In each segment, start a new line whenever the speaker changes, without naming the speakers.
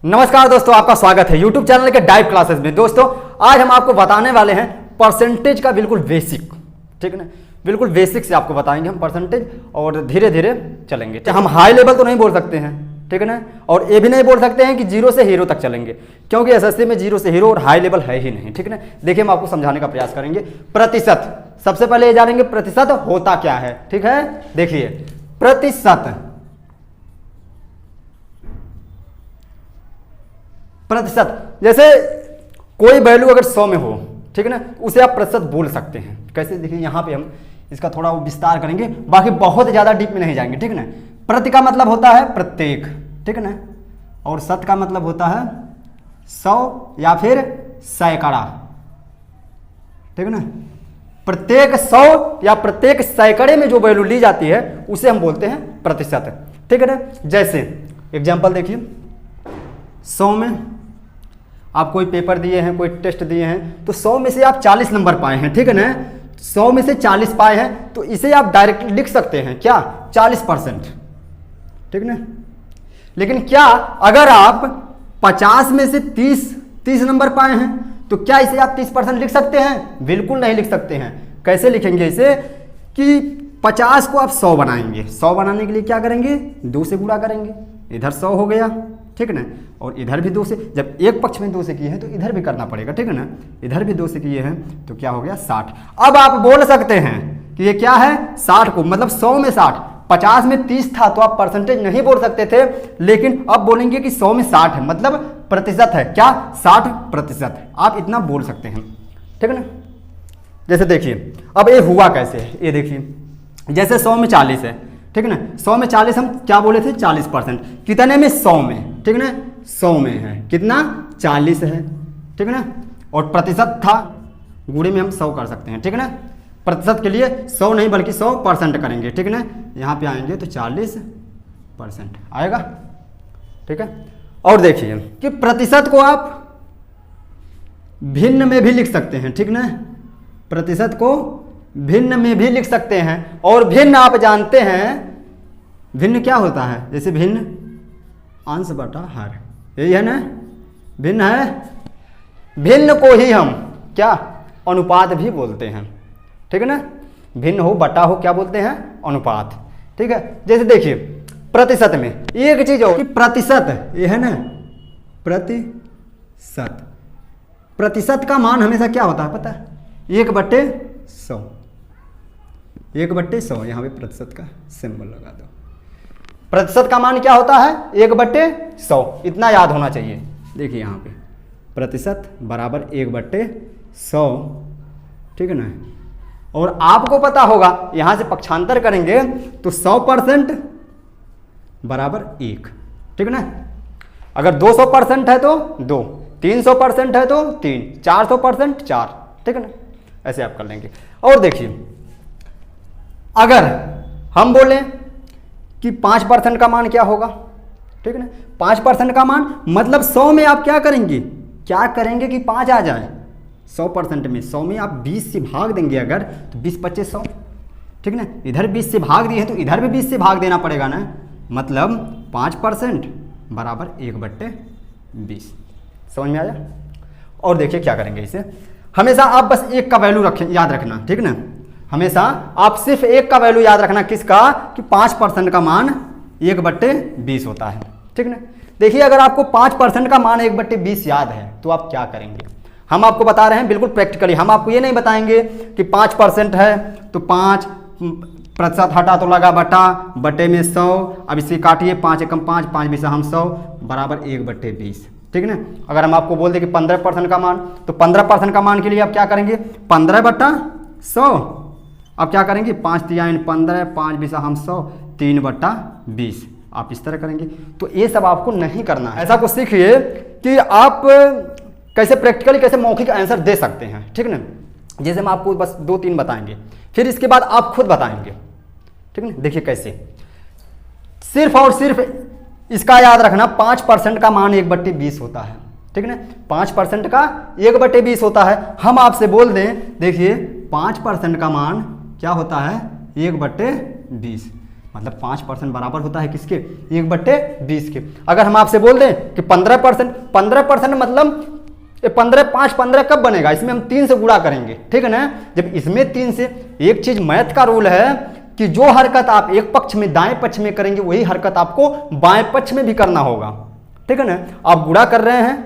नमस्कार दोस्तों, आपका स्वागत है यूट्यूब चैनल के डाइव क्लासेस में। दोस्तों आज हम आपको बताने वाले हैं परसेंटेज का बिल्कुल बेसिक, ठीक है ना। बिल्कुल बेसिक से आपको बताएंगे हम परसेंटेज और धीरे धीरे चलेंगे। हम हाई लेवल तो नहीं बोल सकते हैं, ठीक है ना, और ये भी नहीं बोल सकते हैं कि जीरो से हीरो तक चलेंगे, क्योंकि एसएससी में जीरो से हीरो और हाई लेवल है ही नहीं, ठीक है ना। देखिए हम आपको समझाने का प्रयास करेंगे। प्रतिशत, सबसे पहले ये जानेंगे प्रतिशत होता क्या है, ठीक है। देखिए प्रतिशत, जैसे कोई वैल्यू अगर 100 में हो, ठीक है ना, उसे आप प्रतिशत बोल सकते हैं। कैसे, देखिए यहाँ पे हम इसका थोड़ा विस्तार करेंगे, बाकी बहुत ज़्यादा डीप में नहीं जाएंगे, ठीक है ना। प्रति का मतलब होता है प्रत्येक, ठीक है ना, और शत का मतलब होता है 100 या फिर सैकड़ा, ठीक है ना। प्रत्येक 100 या प्रत्येक सैकड़े में जो वैल्यू ली जाती है उसे हम बोलते हैं प्रतिशत, ठीक है ना। जैसे एग्जाम्पल देखिए, 100 में आप कोई पेपर दिए हैं, कोई टेस्ट दिए हैं, तो 100 में से आप 40 नंबर पाए हैं, ठीक है ना। 100 में से 40 पाए हैं तो इसे आप डायरेक्ट लिख सकते हैं क्या, 40%, ठीक है ना। लेकिन क्या अगर आप 50 में से 30 नंबर पाए हैं तो क्या इसे आप 30% लिख सकते हैं? बिल्कुल नहीं लिख सकते हैं। कैसे लिखेंगे इसे कि 50 को आप 100 बनाएंगे, 100 बनाने के लिए क्या करेंगे, 2 से गुणा करेंगे, इधर 100 हो गया, ठीक है ना, और इधर भी 2 से, जब एक पक्ष में 2 से किए हैं तो इधर भी करना पड़ेगा, ठीक है ना। इधर भी 2 से किए हैं तो क्या हो गया, 60। अब आप बोल सकते हैं कि ये क्या है, 60 को मतलब 100 में 60, 50 में 30 था तो आप परसेंटेज नहीं बोल सकते थे, लेकिन अब बोलेंगे कि 100 में 60 है, मतलब प्रतिशत है क्या, 60%। आप इतना बोल सकते हैं, ठीक है ना। जैसे देखिए अब ये हुआ कैसे है, ये देखिए, जैसे 100 में 40 है, ठीक है ना। 100 में 40 हम क्या बोले थे, 40%। कितने में, 100 में, ठीक है ना, 100 में है कितना, 40 है, ठीक है ना। और प्रतिशत था, गुणे में हम 100 कर सकते हैं, ठीक है ना। प्रतिशत के लिए 100 नहीं बल्कि 100% करेंगे, ठीक है ना। यहाँ पे आएंगे तो 40% आएगा, ठीक है। और देखिए कि प्रतिशत को आप भिन्न में भी लिख सकते हैं, ठीक ना। प्रतिशत को भिन्न में भी लिख सकते हैं, और भिन्न आप जानते हैं भिन्न क्या होता है, जैसे भिन्न अंश बटा हर, यही है ना, भिन्न है। भिन्न को ही हम क्या, अनुपात भी बोलते हैं, ठीक है ना। भिन्न हो बटा हो क्या बोलते हैं, अनुपात, ठीक है। जैसे देखिए प्रतिशत में एक चीज हो कि प्रतिशत, ये है ना प्रतिशत, प्रतिशत का मान हमेशा क्या होता है पता है, 1/100, 1/100। यहाँ पे प्रतिशत का सिंबल लगा दो। प्रतिशत का मान क्या होता है, 1/100, इतना याद होना चाहिए। देखिए यहाँ पे प्रतिशत बराबर 1/100, ठीक है ना। और आपको पता होगा यहाँ से पक्षांतर करेंगे तो 100% बराबर 1, ठीक है ना। अगर 200% है तो 2, 300% है तो 3, 400% 4, ठीक है ना। ऐसे आप कर लेंगे। और देखिए अगर हम बोलें कि 5% का मान क्या होगा, ठीक है ना। 5% का मान मतलब 100 में आप क्या करेंगे कि 5 आ जाए 100% में। 100 में आप 20 से भाग देंगे अगर, तो 20 × 25 100, ठीक है ना। इधर 20 से भाग दिए हैं तो इधर भी 20 से भाग देना पड़ेगा ना, मतलब 5% बराबर 1/20। समझ में आया। और देखिए क्या करेंगे इसे, हमेशा आप बस एक का वैल्यू रखें, याद रखना, ठीक है ना। हमेशा आप सिर्फ एक का वैल्यू याद रखना, किसका, कि 5% का मान 1/20 होता है, ठीक है ना। देखिए अगर आपको 5% का मान 1/20 याद है तो आप क्या करेंगे, हम आपको बता रहे हैं बिल्कुल प्रैक्टिकली। हम आपको ये नहीं बताएंगे कि 5% है तो 5% हटा तो लगा बटे में 100, अब इसे काटिए, 5 × 5, 5 × 20 हम 100 बराबर 1/20, ठीक है ना। अगर हम आपको बोल दें कि 15% का मान, तो 15% का मान के लिए आप क्या करेंगे, 15/100। अब क्या करेंगे, 5 × 3 = 15, 5 × 20 हम 100, 3/20, आप इस तरह करेंगे। तो ये सब आपको नहीं करना है। ऐसा कुछ सीखिए कि आप कैसे प्रैक्टिकली, कैसे मौखिक आंसर दे सकते हैं, ठीक है ना। जैसे हम आपको बस 2-3 बताएंगे, फिर इसके बाद आप खुद बताएंगे, ठीक है ना। देखिए कैसे, सिर्फ और सिर्फ इसका याद रखना, 5% का मान 1/20 होता है, ठीक है ना। 5% का 1/20 होता है। हम आपसे बोल दें, देखिए 5% का मान क्या होता है, 1/20, मतलब 5% बराबर होता है किसके, 1/20 के। अगर हम आपसे बोल दें कि 15% मतलब 15 कब बनेगा, इसमें हम 3 से गुणा करेंगे, ठीक है ना। जब इसमें 3 से, एक चीज मैथ का रूल है कि जो हरकत आप एक पक्ष में दाएं पक्ष में करेंगे वही हरकत आपको बाएं पक्ष में भी करना होगा, ठीक है ना। आप गुणा कर रहे हैं,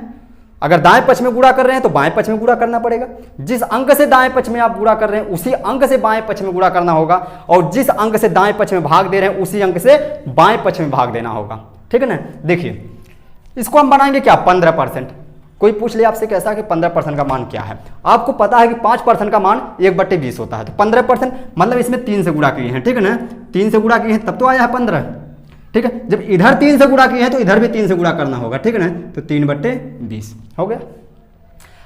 अगर दाएं पक्ष में गुणा कर रहे हैं तो बाएं पक्ष में गुणा करना पड़ेगा। जिस अंक से दाएं पक्ष में आप गुणा कर रहे हैं उसी अंक से बाएं पक्ष में गुणा करना होगा, और जिस अंक से दाएं पक्ष में भाग दे रहे हैं उसी अंक से बाएं पक्ष में भाग देना होगा, ठीक है ना। देखिए इसको हम बनाएंगे क्या, 15%। कोई पूछ ले आपसे कैसा कि 15% का मान क्या है, आपको पता है कि 5% का मान 1/20 होता है, तो 15% मतलब इसमें 3 से गुणा किए हैं, ठीक है ना। 3 से गुणा किए हैं तब तो आया है 15, ठीक है। जब इधर 3 से गुणा किए हैं तो इधर भी 3 से गुणा करना होगा, ठीक है ना। तो 3/20 हो गया।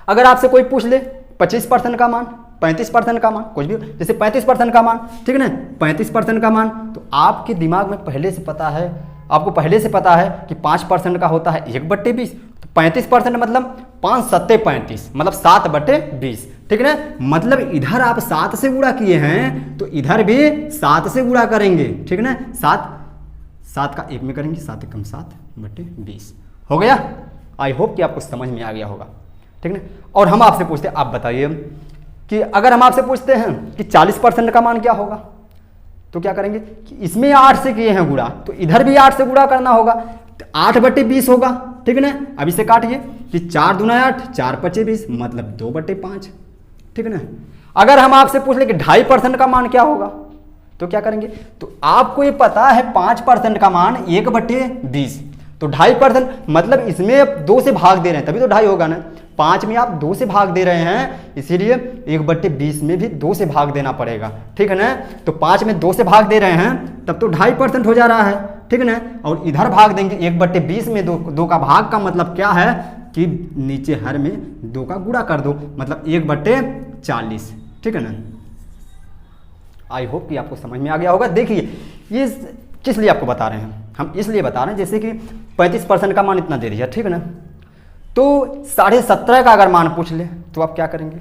अगर आपसे कोई पूछ ले 25% का मान, 35% का मान, कुछ भी जैसे 35% का मान, ठीक है ना, 35% का मान, तो आपके दिमाग में पहले से पता है, आपको पहले से पता है कि 5% का होता है 1/20, तो 35% मतलब 5 7 35 मतलब 7/20, ठीक है ना। मतलब इधर आप 7 से गुणा किए हैं तो इधर भी 7 से गुणा करेंगे, ठीक है ना। 7 का 1 में करेंगे, 7 एकम 7/20 हो गया। आई होप कि आपको समझ में आ गया होगा, ठीक है ना। और हम आपसे पूछते हैं, आप बताइए कि अगर हम आपसे पूछते हैं कि 40% का मान क्या होगा, तो क्या करेंगे कि इसमें 8 से किए हैं गुणा तो इधर भी 8 से गुणा करना होगा, तो 8/20 होगा, ठीक है ना। अब इसे काटिए कि 4 दूना 8, 4 5 20 मतलब 2/5, ठीक है ना। अगर हम आपसे पूछ ले कि 2.5% का मान क्या होगा, तो क्या करेंगे, तो आपको ये पता है 5% का मान 1/20, तो 2.5% मतलब इसमें 2 से भाग दे रहे हैं तभी तो 2.5 होगा ना। 5 में आप 2 से भाग दे रहे हैं, इसीलिए 1/20 में भी 2 से भाग देना पड़ेगा, ठीक है ना। तो 5 में 2 से भाग दे रहे हैं तब तो 2.5% हो जा रहा है, ठीक है ना। और इधर भाग देंगे 1/20 में 2 का भाग का मतलब क्या है कि नीचे हर में 2 का गुणा कर दो, मतलब 1/40, ठीक है ना। आई होप कि आपको समझ में आ गया होगा। देखिए ये किस लिए आपको बता रहे हैं, हम इसलिए बता रहे हैं जैसे कि 35% का मान इतना दे दिया, ठीक है ना। तो 17.5 का अगर मान पूछ ले तो आप क्या करेंगे,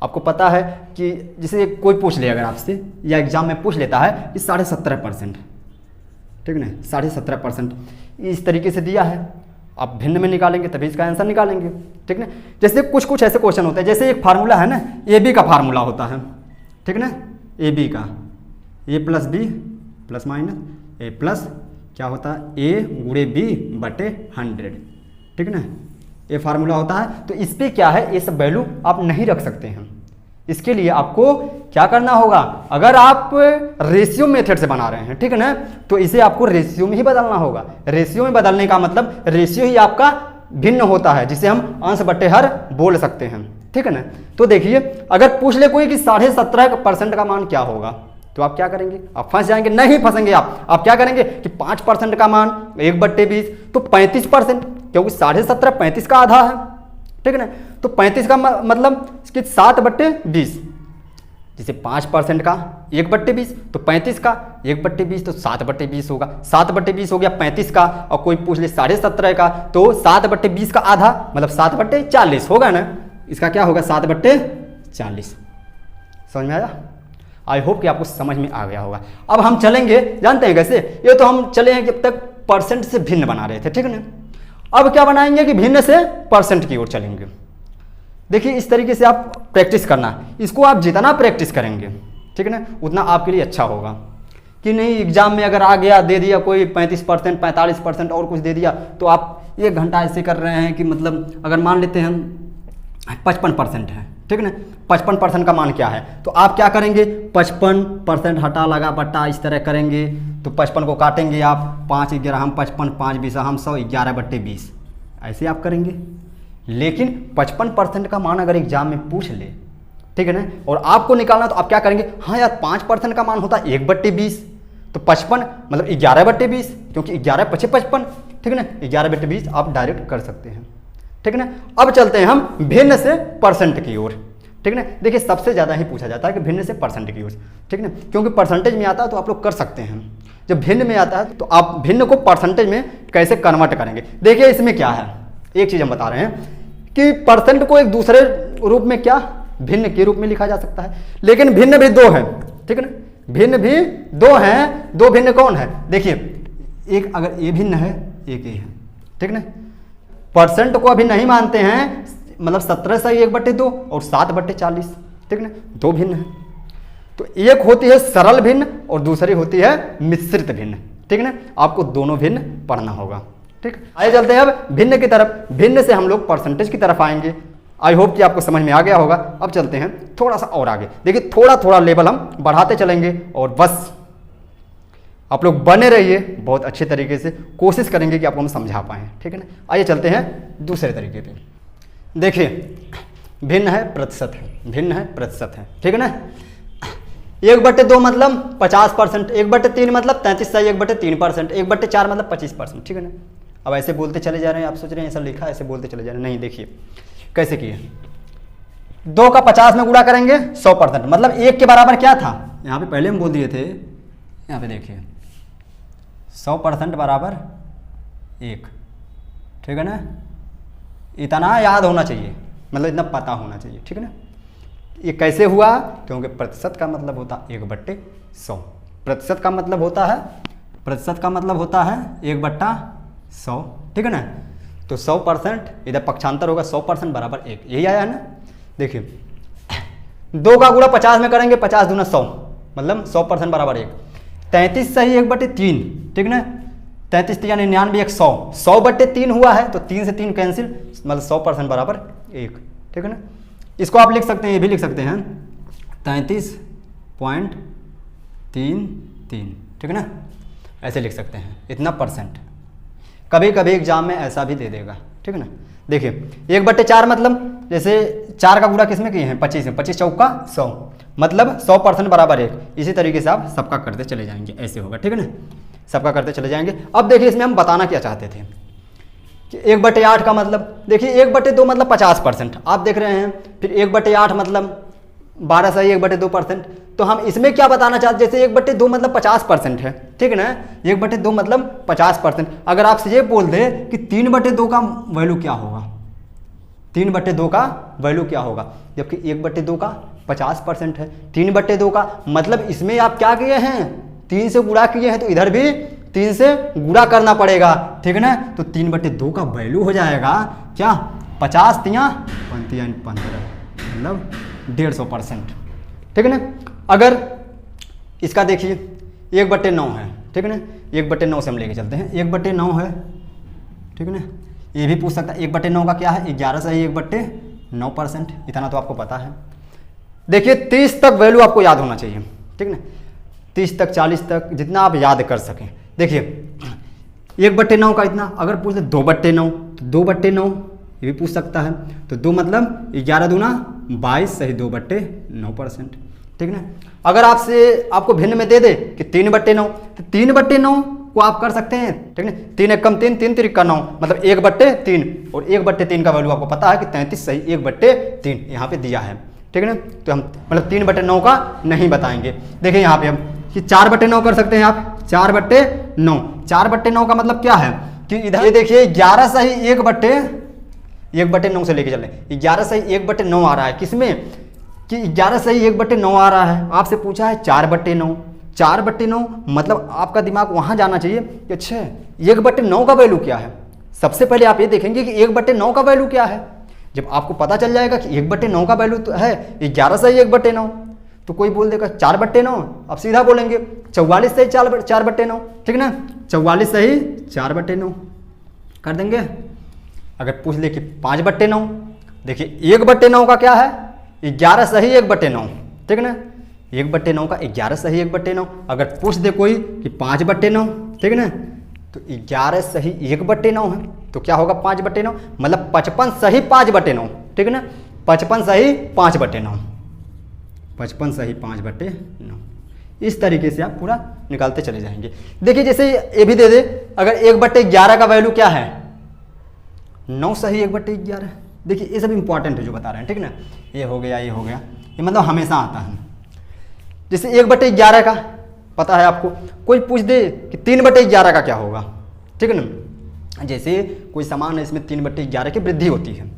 आपको पता है कि जैसे कोई पूछ ले अगर आपसे या एग्जाम में पूछ लेता है कि 17.5%, ठीक है ना, 17.5% इस तरीके से दिया है, आप भिन्न में निकालेंगे तभी इसका आंसर निकालेंगे, ठीक है ना। जैसे कुछ ऐसे क्वेश्चन होते हैं, जैसे एक फार्मूला है ना, AB का फार्मूला होता है, ठीक है ना, AB का A + B ± A प्लस क्या होता है A × B/100, ठीक है ना, ये फार्मूला होता है। तो इस पे क्या है, ये सब वैल्यू आप नहीं रख सकते हैं। इसके लिए आपको क्या करना होगा, अगर आप रेशियो मेथड से बना रहे हैं, ठीक है ना, तो इसे आपको रेशियो में ही बदलना होगा। रेशियो में बदलने का मतलब रेशियो ही आपका भिन्न होता है, जिसे हम अंश बटे हर बोल सकते हैं, ठीक है ना। तो देखिए अगर पूछ ले कोई कि 17.5% का मान क्या होगा, तो आप क्या करेंगे, आप फंस जाएंगे। नहीं फंसेंगे आप क्या करेंगे कि 5% का मान 1/20 तो 35%, क्योंकि 17.5 35 का आधा है, ठीक है ना। तो 35 का मतलब कि 7/20, जैसे 5% का 1/20 तो 35 का 1/20 तो 7/20 होगा, 7/20 हो गया 35 का। और कोई पूछ ले 17.5 का तो 7/20 का आधा मतलब 7/40 होगा ना, इसका क्या होगा 7/40। समझ में आया? आई होप कि आपको समझ में आ गया होगा। अब हम चलेंगे, जानते हैं कैसे, ये तो हम चले हैं जब तक परसेंट से भिन्न बना रहे थे, ठीक है ना। अब क्या बनाएंगे कि भिन्न से परसेंट की ओर चलेंगे। देखिए इस तरीके से आप प्रैक्टिस करना, इसको आप जितना प्रैक्टिस करेंगे, ठीक है ना, उतना आपके लिए अच्छा होगा। कि नहीं एग्जाम में अगर आ गया दे दिया कोई 35% 45% और कुछ दे दिया तो आप 1 घंटा ऐसे कर रहे हैं कि मतलब अगर मान लेते हैं 55% है, ठीक है ना, 55% का मान क्या है, तो आप क्या करेंगे 55% हटा लगा बट्टा इस तरह करेंगे। तो 55 को काटेंगे आप, 5 11 हम 55 5 20 हम 100 11/20 ऐसे आप करेंगे। लेकिन 55% का मान अगर एग्जाम में पूछ ले, ठीक है ना, और आपको निकालना तो आप क्या करेंगे, हाँ यार 5% का मान होता है 1/20 तो 55 मतलब 11/20, क्योंकि 11 × 55, ठीक है ना, 11/20 आप डायरेक्ट कर सकते हैं, ठीक है ना। अब चलते हैं हम भिन्न से परसेंट की ओर, ठीक है ना। देखिए सबसे ज़्यादा ही पूछा जाता है कि भिन्न से परसेंट की ओर, ठीक है ना, क्योंकि परसेंटेज में आता है तो आप लोग कर सकते हैं। जब भिन्न में आता है तो आप भिन्न को परसेंटेज में कैसे कन्वर्ट करेंगे। देखिए इसमें क्या है, एक चीज़ हम बता रहे हैं कि परसेंट को एक दूसरे रूप में क्या भिन्न के रूप में लिखा जा सकता है, लेकिन भिन्न भी 2 है, ठीक है ना, भिन्न भी 2 हैं। दो भिन्न कौन है, देखिए एक अगर ए भिन्न है एक ए है, ठीक ना। परसेंट को अभी नहीं मानते हैं, मतलब 17/1/2 और 7/40, ठीक ना, दो भिन्न है। तो एक होती है सरल भिन्न और दूसरी होती है मिश्रित भिन्न, ठीक ना। आपको दोनों भिन्न पढ़ना होगा, ठीक। आइए चलते हैं अब भिन्न की तरफ। भिन्न से हम लोग परसेंटेज की तरफ आएंगे। आई होप कि आपको समझ में आ गया होगा। अब चलते हैं थोड़ा सा और आगे। देखिए थोड़ा थोड़ा लेवल हम बढ़ाते चलेंगे और बस आप लोग बने रहिए, बहुत अच्छे तरीके से कोशिश करेंगे कि आपको हम समझा पाएँ, ठीक है ना। आइए चलते हैं दूसरे तरीके पे। देखिए भिन्न है प्रतिशत है, भिन्न है प्रतिशत है, ठीक है ना। 1/2 मतलब 50%, 1/3 मतलब 33/1/3%, 1/4 मतलब 25%, ठीक है ना। अब ऐसे बोलते चले जा रहे हैं, आप सोच रहे हैं ऐसा लिखा है ऐसे बोलते चले जा रहे हैं, नहीं। देखिए कैसे किए, 2 का 50 में गुणा करेंगे 100%, मतलब 1 के बराबर क्या था, यहाँ पे पहले हम बोल दिए थे, यहाँ पे देखिए 100% बराबर 1, ठीक है ना। इतना याद होना चाहिए, मतलब इतना पता होना चाहिए, ठीक है ना। ये कैसे हुआ, क्योंकि प्रतिशत का मतलब होता है 1/100, प्रतिशत का मतलब होता है, प्रतिशत का मतलब होता है 1/100, ठीक है ना। तो 100% इधर पक्षांतर होगा, 100% बराबर 1, यही आया है ना। देखिए 2 का गुणा 50 में करेंगे, 50 दूना 100, मतलब 100% बराबर 1, 33 सही 1/3, ठीक ना। 33 यानी 99 100, 100/3 हुआ है तो 3 से 3 कैंसिल, मतलब 100% बराबर 1, ठीक है ना। इसको आप लिख सकते हैं, ये भी लिख सकते हैं 33.33, ठीक है ना, ऐसे लिख सकते हैं, इतना परसेंट। कभी कभी एग्जाम में ऐसा भी दे देगा, ठीक है ना। देखिए 1/4 मतलब जैसे 4 का गुणा किस में किए हैं, 25 में, 25 चौका 100, मतलब 100% बराबर 1। इसी तरीके से आप सबका करते चले जाएंगे, ऐसे होगा, ठीक है ना, सबका करते चले जाएंगे। अब देखिए इसमें हम बताना क्या चाहते थे कि 1/8 का मतलब, देखिए 1/2 मतलब 50%, आप देख रहे हैं, फिर 1/8 मतलब 12 सही 1/2%। तो हम इसमें क्या बताना चाहते, जैसे 1/2 मतलब 50% है, ठीक है ना, 1/2 मतलब 50%। अगर आपसे ये बोल दे कि 3/2 का वैल्यू क्या होगा, 3/2 का वैल्यू क्या होगा, जबकि 1/2 का 50% है, 3/2 का मतलब इसमें आप क्या किए हैं, 3 से गुणा किए हैं, तो इधर भी 3 से गुणा करना पड़ेगा, ठीक है ना। तो 3/2 का वैल्यू हो जाएगा क्या, 50 तिया 15, मतलब 150%, ठीक है ना। अगर इसका देखिए 1/9 है, ठीक है ना, 1/9 से हम लेके चलते हैं, 1/9 है, ठीक है ना। ये भी पूछ सकता है 1/9 का क्या है, 11 सही 1/9%, इतना तो आपको पता है। देखिए 30 तक वैल्यू आपको याद होना चाहिए, ठीक है ना, 30 तक 40 तक जितना आप याद कर सकें। देखिए 1/9 का इतना, अगर पूछ ले 2/9 तो 2/9 ये भी पूछ सकता है, तो 2 मतलब 11 दूना 22 सही 2/9%, ठीक है ना। अगर आपको भिन्न में दे दे कि 3/9, तो 3/9 को आप कर सकते हैं, ठीक है ना, 3 1 3, 3 3 9, मतलब 1/3, और 1/3 का वैल्यू आपको पता है कि 33 सही 1/3 यहाँ पे दिया है, ठीक है ना। तो हम मतलब 3/9 का नहीं बताएंगे। देखिए यहाँ पे हम कि 4/9 कर सकते हैं आप, 4/9, 4/9 का मतलब क्या है कि इधर ये देखिए 11 सही 1/9 से लेके चल रहे, 11 सही 1/9 आ रहा है, किसमें कि 11 सही 1/9 आ रहा है। आपसे पूछा है 4/9, 4/9 मतलब आपका दिमाग वहां जाना चाहिए कि अच्छा 1/9 का वैल्यू क्या है। सबसे पहले आप ये देखेंगे कि 1/9 का वैल्यू क्या है। जब आपको पता चल जाएगा कि 1/9 का वैल्यू तो है 11 सही 1/9, तो कोई बोल देगा 4/9, आप सीधा बोलेंगे 44 सही 4/9, ठीक है ना, 44 सही 4/9 कर देंगे। अगर पूछ ले कि 5/9, देखिए 1/9 का क्या है, 11 सही 1/9, ठीक है ना, 1/9 का 11 सही 1/9। अगर पूछ दे कोई कि 5/9, ठीक है ना, तो 11 सही 1/9 है, तो क्या होगा 5/9, मतलब 55 सही 5/9, ठीक है ना, 55 सही 5/9, 55 सही 5/9। इस तरीके से आप पूरा निकालते चले जाएंगे। देखिए जैसे ये भी दे दे, अगर 1/11 का वैल्यू क्या है, 9 सही 1/11। देखिए ये सब इंपॉर्टेंट है जो बता रहे हैं, ठीक है ना, ये हो गया, ये हो गया, ये मतलब हमेशा आता है। जैसे 1/11 का पता है आपको, कोई पूछ दे कि 3/11 का क्या होगा, ठीक है ना, जैसे कोई सामान है इसमें 3/11 की वृद्धि होती है,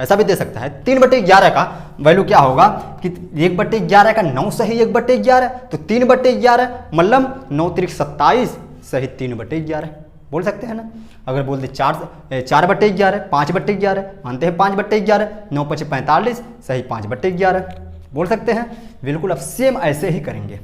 ऐसा भी दे सकता है। 3/11 का वैल्यू क्या होगा कि 1/11 का 9 सही 1/11, तो 3/11 मतलब 9 त्रिक 27 सही 3/11 बोल सकते हैं ना। अगर बोल दे 4/11, 5/11 मानते हैं 5/11, 9 × 5 = 45 सही 5/11 बोल सकते हैं। बिल्कुल अब सेम ऐसे ही करेंगे,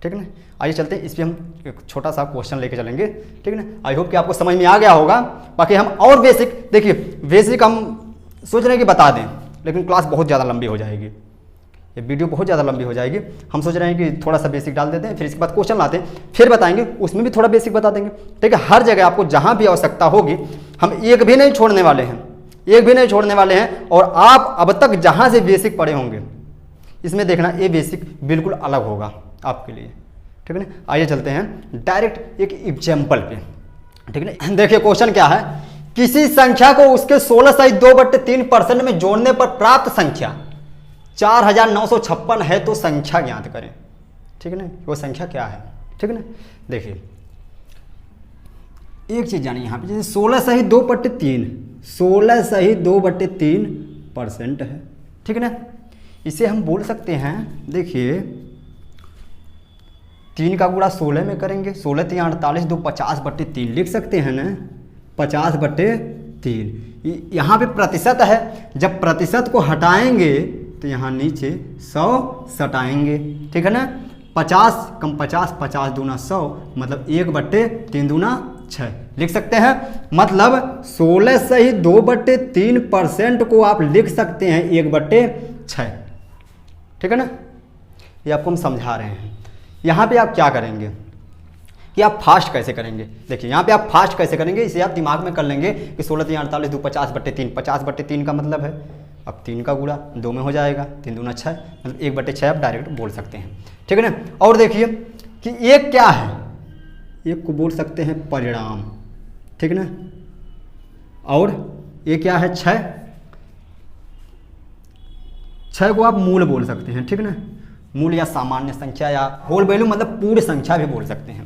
ठीक है ना। आइए चलते हैं, इस पर हम एक छोटा सा क्वेश्चन लेके चलेंगे, ठीक है ना। आई होप कि आपको समझ में आ गया होगा। बाकी हम और बेसिक देखिए, बेसिक हम सोच रहे हैं कि बता दें, लेकिन क्लास बहुत ज़्यादा लंबी हो जाएगी, ये वीडियो बहुत ज़्यादा लंबी हो जाएगी। हम सोच रहे हैं कि थोड़ा सा बेसिक डाल देते हैं, फिर इसके बाद क्वेश्चन लाते हैं, फिर बताएंगे, उसमें भी थोड़ा बेसिक बता देंगे, ठीक है। हर जगह आपको जहाँ भी आवश्यकता होगी हम एक भी नहीं छोड़ने वाले हैं, एक भी नहीं छोड़ने वाले हैं। और आप अब तक जहाँ से बेसिक पढ़े होंगे इसमें देखना ये बेसिक बिल्कुल अलग होगा आपके लिए, ठीक है ना। आइए चलते हैं डायरेक्ट एक एग्जाम्पल पे, ठीक है ना। देखिए क्वेश्चन क्या है, किसी संख्या को उसके 16/2/3% में जोड़ने पर प्राप्त संख्या 4956 है तो संख्या ज्ञात करें, ठीक है ना। वो संख्या क्या है, ठीक है ना। देखिए एक चीज जानिए यहाँ पे, जैसे 16/2/3 16/2/3% है, ठीक है ना। इसे हम बोल सकते हैं, देखिए 3 का गुणा 16 में करेंगे, 16 × 3 = 48, 2 50/3 लिख सकते हैं ना, 50/3। यहाँ पे प्रतिशत है, जब प्रतिशत को हटाएंगे तो यहाँ नीचे 100 सटाएंगे, ठीक है ना। 50 × 50 50 दूना 100 मतलब 1/3 दूना 6 लिख सकते हैं। मतलब 16/2/3% को आप लिख सकते हैं 1/6, ठीक है ना। ये आपको हम समझा रहे हैं। यहाँ पे आप क्या करेंगे कि आप फास्ट कैसे करेंगे, देखिए यहाँ पे आप फास्ट कैसे करेंगे, इसे आप दिमाग में कर लेंगे कि 16 × 3 = 48, 2 50/3, 50/3 का मतलब है अब 3 का गुणा 2 में हो जाएगा, 3 दूना 6 मतलब 1/6 आप डायरेक्ट बोल सकते हैं, ठीक है ना। और देखिए कि एक क्या है, एक को बोल सकते हैं परिणाम, ठीक है ना। और ये क्या है 6 को आप मूल बोल सकते हैं, ठीक है ना। मूल या सामान्य संख्या या होल वैल्यू मतलब पूर्ण संख्या भी बोल सकते हैं,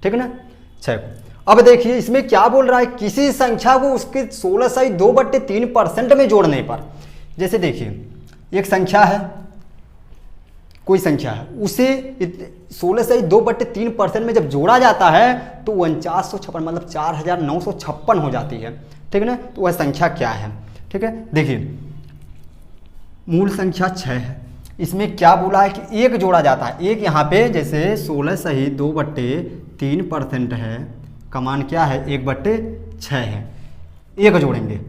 ठीक है ना। 6 को अब देखिए इसमें क्या बोल रहा है, किसी संख्या को उसके 16/2/3% में जोड़ने पर, जैसे देखिए एक संख्या है, कोई संख्या है, उसे 16/2/3% में जब जोड़ा जाता है तो 4956 मतलब 4956 हो जाती है, ठीक है ना। तो वह संख्या क्या है, ठीक है। देखिए मूल संख्या 6 है, इसमें क्या बोला है कि एक जोड़ा जाता है, एक यहाँ पे जैसे 16/2/3% है, कमान क्या है 1/6 है, एक जोड़ेंगे,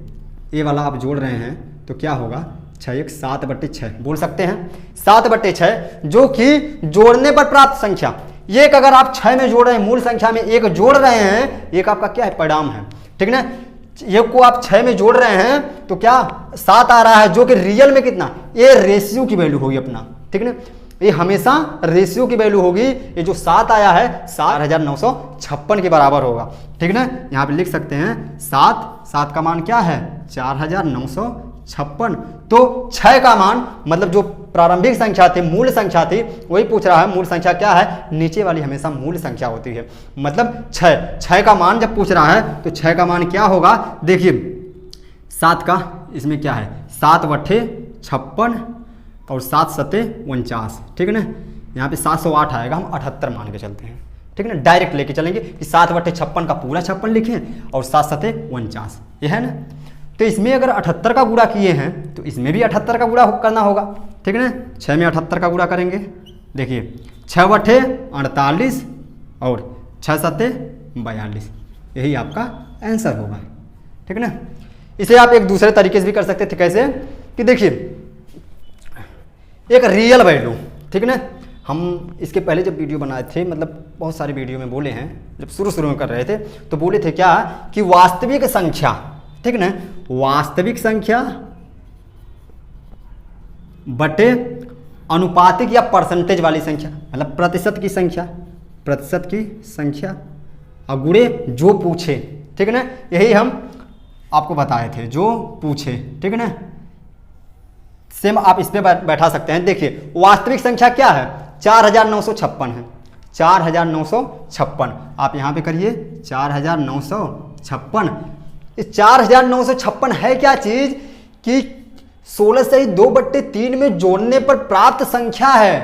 ये वाला आप जोड़ रहे हैं तो क्या होगा 6 × 1 = 7/6 बोल सकते हैं। 7/6 जो कि जोड़ने पर प्राप्त संख्या, एक अगर आप 6 में जोड़ रहे हैं, मूल संख्या में एक जोड़ रहे हैं, एक आपका क्या है परिणाम है, ठीक है ना। एक को आप 6 में जोड़ रहे हैं तो क्या 7 आ रहा है, जो कि रियल में कितना, ये रेशियो की वैल्यू होगी अपना, ठीक है ना। ये हमेशा रेशियो की वैल्यू होगी, ये जो 7 आया है 4956 के बराबर होगा, ठीक है ना। यहाँ पे लिख सकते हैं 7 का मान क्या है 4956, तो 6 का मान मतलब जो प्रारंभिक संख्या थी, मूल संख्या थी, वही पूछ रहा है। मूल संख्या क्या है, नीचे वाली हमेशा मूल संख्या होती है, मतलब 6 का मान जब पूछ रहा है तो 6 का मान क्या होगा, देखिए 7 का इसमें क्या है 7/56 और 7 × 7 = 49, ठीक है ना। यहाँ पे 708 आएगा, हम 78 मान के चलते हैं, ठीक है ना। डायरेक्ट लेके चलेंगे कि 7/56 का पूरा 56 लिखें और 7 × 7 = 49, ये है ना। तो इसमें अगर 78 का गुणा किए हैं तो इसमें भी 78 का गुणा करना होगा, ठीक है ना। 6 में 78 का गुणा करेंगे, देखिए 6/48 और 6 × 7 = 42, यही आपका आंसर होगा, ठीक है ना। इसे आप एक दूसरे तरीके से भी कर सकते थे, कैसे कि देखिए एक रियल वैल्यू, ठीक है ना। हम इसके पहले जब वीडियो बनाए थे, मतलब बहुत सारे वीडियो में बोले हैं, जब शुरू में कर रहे थे तो बोले थे क्या कि वास्तविक संख्या, ठीक है ना, वास्तविक संख्या बटे अनुपातिक या परसेंटेज वाली संख्या, मतलब प्रतिशत की संख्या और गुणे जो पूछे, ठीक है ना। यही हम आपको बताए थे, जो पूछे, ठीक है ना। सेम आप इस पे बैठा सकते हैं। देखिए वास्तविक संख्या क्या है 4956 है, 4956 आप यहाँ पे करिए 4956। इस 4956 है क्या चीज़ कि 16 से ही 2/3 में जोड़ने पर प्राप्त संख्या है।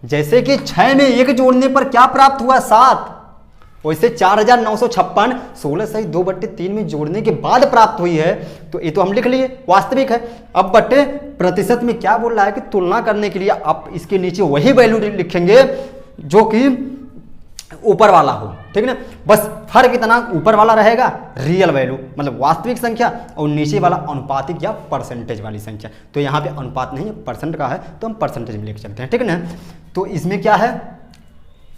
जैसे कि 6 में 1 जोड़ने पर क्या प्राप्त हुआ 7, वैसे 4956 16 से ही 2/3 में जोड़ने के बाद प्राप्त हुई है। तो ये तो हम लिख लिए, वास्तविक है। अब बट्टे प्रतिशत में क्या बोल रहा है कि तुलना करने के लिए आप इसके नीचे वही वैल्यू लिखेंगे जो कि ऊपर वाला हो, ठीक है ना। बस फर्क इतना, ऊपर वाला रहेगा रियल वैल्यू मतलब वास्तविक संख्या, और नीचे वाला अनुपातिक या परसेंटेज वाली संख्या। तो यहाँ पे अनुपात नहीं है, परसेंट का है, तो हम परसेंटेज में लेके चलते हैं, ठीक है ना। तो इसमें क्या है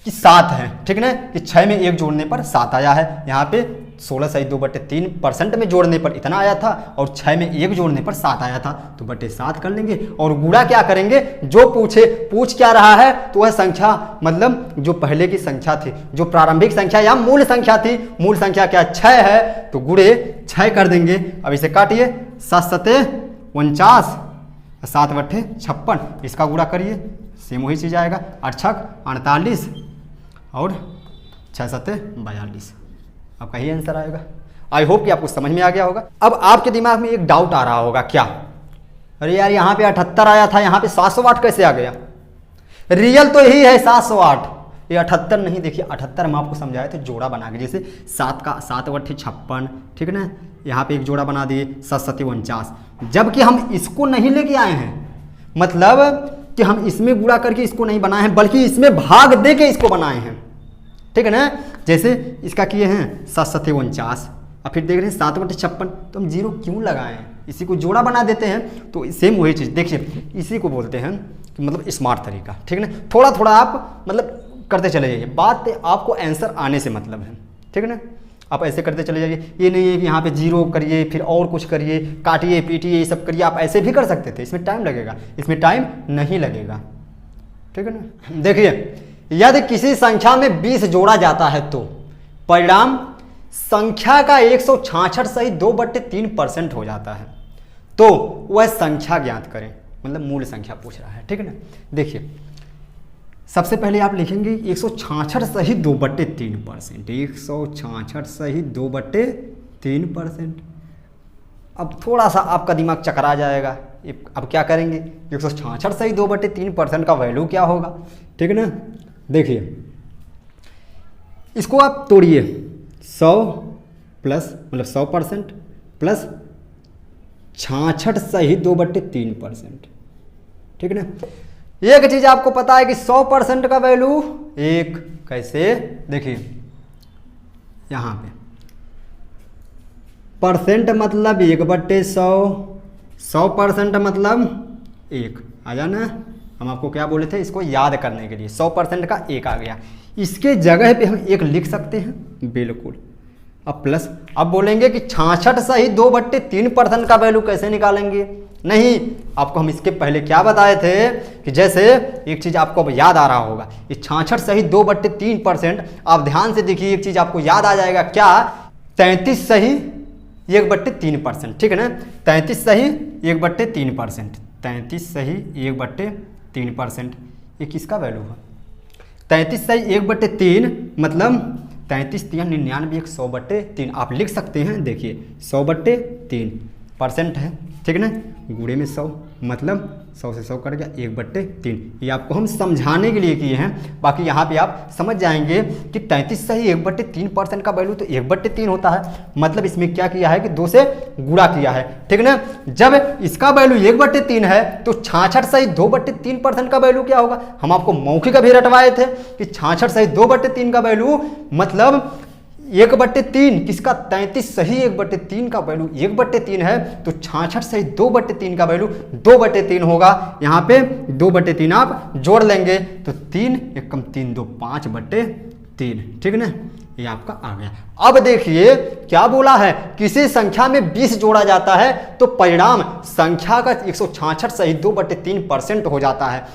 कि 7 है, ठीक है ना, कि 6 में 1 जोड़ने पर 7 आया है। यहाँ पे 16 से 2/3% में जोड़ने पर इतना आया था, और 6 में 1 जोड़ने पर 7 आया था। तो बटे 7 कर लेंगे, और गुणा क्या करेंगे, जो पूछ क्या रहा है, तो वह संख्या मतलब जो पहले की संख्या थी, जो प्रारंभिक संख्या या मूल संख्या थी, मूल संख्या क्या 6 है, तो गुणे 6 कर देंगे। अब इसे काटिए, 7 सते 49, 7/56, इसका गुणा करिए, सेम वही चीज़ आएगा, 8 छक 48 और 6 सते 42, आपका ही आंसर आएगा। आई होप कि आपको समझ में आ गया होगा। अब आपके दिमाग में एक डाउट आ रहा होगा, क्या, अरे यार यहाँ पे 78 आया था, यहाँ पे 708 कैसे आ गया? रियल तो यही है 708, ये 78 नहीं। देखिए 78 हम आपको समझाए थे जोड़ा बना के, जैसे 7 का 7/56, ठीक है ना, यहाँ पे एक जोड़ा बना दिए 7 सते 49, जबकि हम इसको नहीं लेके आए हैं, मतलब कि हम इसमें गुणा करके इसको नहीं बनाए हैं, बल्कि इसमें भाग दे के इसको बनाए हैं, ठीक है ना। जैसे इसका किए हैं 7 सते 49, और फिर देख रहे हैं 7/56, तो हम 0 क्यों लगाए हैं, इसी को जोड़ा बना देते हैं। तो सेम वही चीज़, देखिए इसी को बोलते हैं कि मतलब स्मार्ट तरीका, ठीक है ना। थोड़ा थोड़ा आप मतलब करते चले जाइए, बात आपको आंसर आने से मतलब है, ठीक है ना। आप ऐसे करते चले जाइए, ये नहीं है कि यहाँ पे 0 करिए फिर और कुछ करिए, काटिए पीटिए ये सब करिए, आप ऐसे भी कर सकते थे, इसमें टाइम लगेगा, इसमें टाइम नहीं लगेगा, ठीक है ना। देखिए यदि किसी संख्या में 20 जोड़ा जाता है तो परिणाम संख्या का 166 सही 2/3% हो जाता है, तो वह संख्या ज्ञात करें, मतलब मूल संख्या पूछ रहा है, ठीक है ना। देखिए सबसे पहले आप लिखेंगे 166 सही 2/3%, 166 सही 2/3%। अब थोड़ा सा आपका दिमाग चकरा जाएगा, अब क्या करेंगे, 166 सही 2/3% का वैल्यू क्या होगा, ठीक है ना। देखिए इसको आप तोड़िए, 100 प्लस मतलब 100% प्लस 66 सही 2/3%, ठीक है ना। एक चीज आपको पता है कि 100% का वैल्यू 1, कैसे, देखिए यहां पे परसेंट मतलब 1/100, 100% मतलब 1 आ जाना। हम आपको क्या बोले थे, इसको याद करने के लिए 100% का 1 आ गया, इसके जगह पे हम 1 लिख सकते हैं, बिल्कुल। अब प्लस, अब बोलेंगे कि 66 सही 2/3% का वैल्यू कैसे निकालेंगे, नहीं, आपको हम इसके पहले क्या बताए थे कि जैसे एक चीज आपको अब याद आ रहा होगा, ये 66 सही 2/3%, आप ध्यान से देखिए एक चीज आपको याद आ जाएगा, क्या, 33 सही 1/3%, ठीक है ना। 33 सही 1/3%, 33 सही 1/3%, ये किसका वैल्यू है, 33 सही 1/3 मतलब 33 3 99, 100/3 आप लिख सकते हैं। देखिए 100/3% है, ठीक है ना, गुणे में 100 मतलब 100 से 100 कट गया, 1/3। ये आपको हम समझाने के लिए किए हैं, बाकी यहाँ पे आप समझ जाएंगे कि 33 सही 1/3% का वैल्यू तो 1/3 होता है, मतलब इसमें क्या किया है कि 2 से गुणा किया है, ठीक है ना। जब इसका वैल्यू 1/3 है तो 66 सही 2/3% का वैल्यू क्या होगा, हम आपको मौखिक अभी रटवाए थे कि 66 सही 2/3 का वैल्यू मतलब 1/3 किसका, 33 सही 1/3 का वैल्यू 1/3 है, तो 66 सही 2/3 का वैल्यू 2/3 होगा। यहाँ पे 2/3 आप जोड़ लेंगे तो 3 एकम 3 2 5/3, ठीक है ना, ये आपका आ गया। अब देखिए क्या बोला है, किसी संख्या में 20 जोड़ा जाता है तो परिणाम संख्या का 166 सही 2/3% हो जाता है,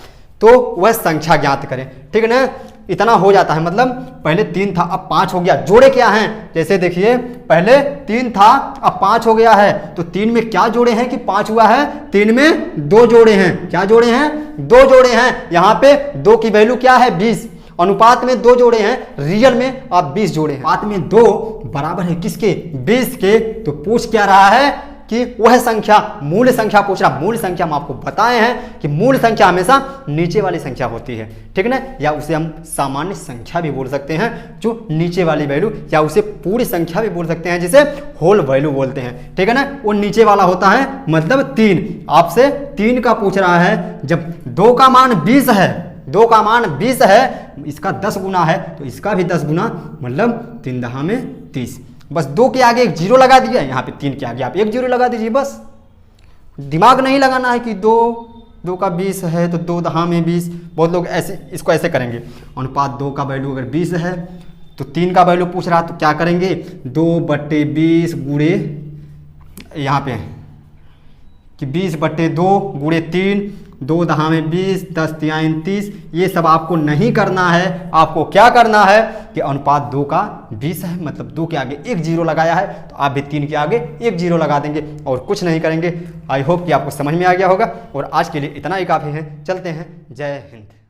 तो वह संख्या ज्ञात करें, ठीक है ना। इतना हो जाता है, मतलब पहले 3 था अब 5 हो गया, जोड़े क्या हैं, जैसे देखिए पहले 3 था अब 5 हो गया है, तो 3 में क्या जोड़े हैं कि 5 हुआ है, 3 में 2 जोड़े हैं, क्या जोड़े हैं, 2 जोड़े हैं। यहाँ पे 2 की वैल्यू क्या है 20, अनुपात में 2 जोड़े हैं, रियल में आप 20 जोड़े हैं, अनुपात में 2 बराबर है किसके, 20 के। तो पूछ क्या रहा है कि वह संख्या मूल संख्या पूछ रहा। मूल संख्या हम आपको बताए हैं कि मूल संख्या हमेशा नीचे वाली संख्या होती है, ठीक है ना, या उसे हम सामान्य संख्या भी बोल सकते हैं जो नीचे वाली वैल्यू, या उसे पूरी संख्या भी बोल सकते हैं जिसे होल वैल्यू बोलते हैं, ठीक है ना। वो नीचे वाला होता है मतलब 3। आपसे 3 का पूछ रहा है। जब 2 का मान 20 है, 2 का मान 20 है, इसका 10 गुना है तो इसका भी 10 गुना, मतलब 3 दहा में 30। बस 2 के आगे एक जीरो लगा दिया, यहाँ पे 3 के आगे आप एक जीरो लगा दीजिए। बस दिमाग नहीं लगाना है कि 2 का 20 है तो 2 दहा में 20। बहुत लोग ऐसे इसको ऐसे करेंगे। अनुपात 2 का वैल्यू अगर 20 है तो 3 का वैल्यू पूछ रहा तो क्या करेंगे, 2/20 गुणे यहाँ पे कि 20/2 गुणे 3, 2 दहा में 20, 10 तियाइन 30। ये सब आपको नहीं करना है। आपको क्या करना है कि अनुपात 2 का 20 है, मतलब 2 के आगे एक जीरो लगाया है तो आप भी 3 के आगे एक जीरो लगा देंगे और कुछ नहीं करेंगे। आई होप कि आपको समझ में आ गया होगा और आज के लिए इतना ही काफ़ी है। चलते हैं। जय हिंद।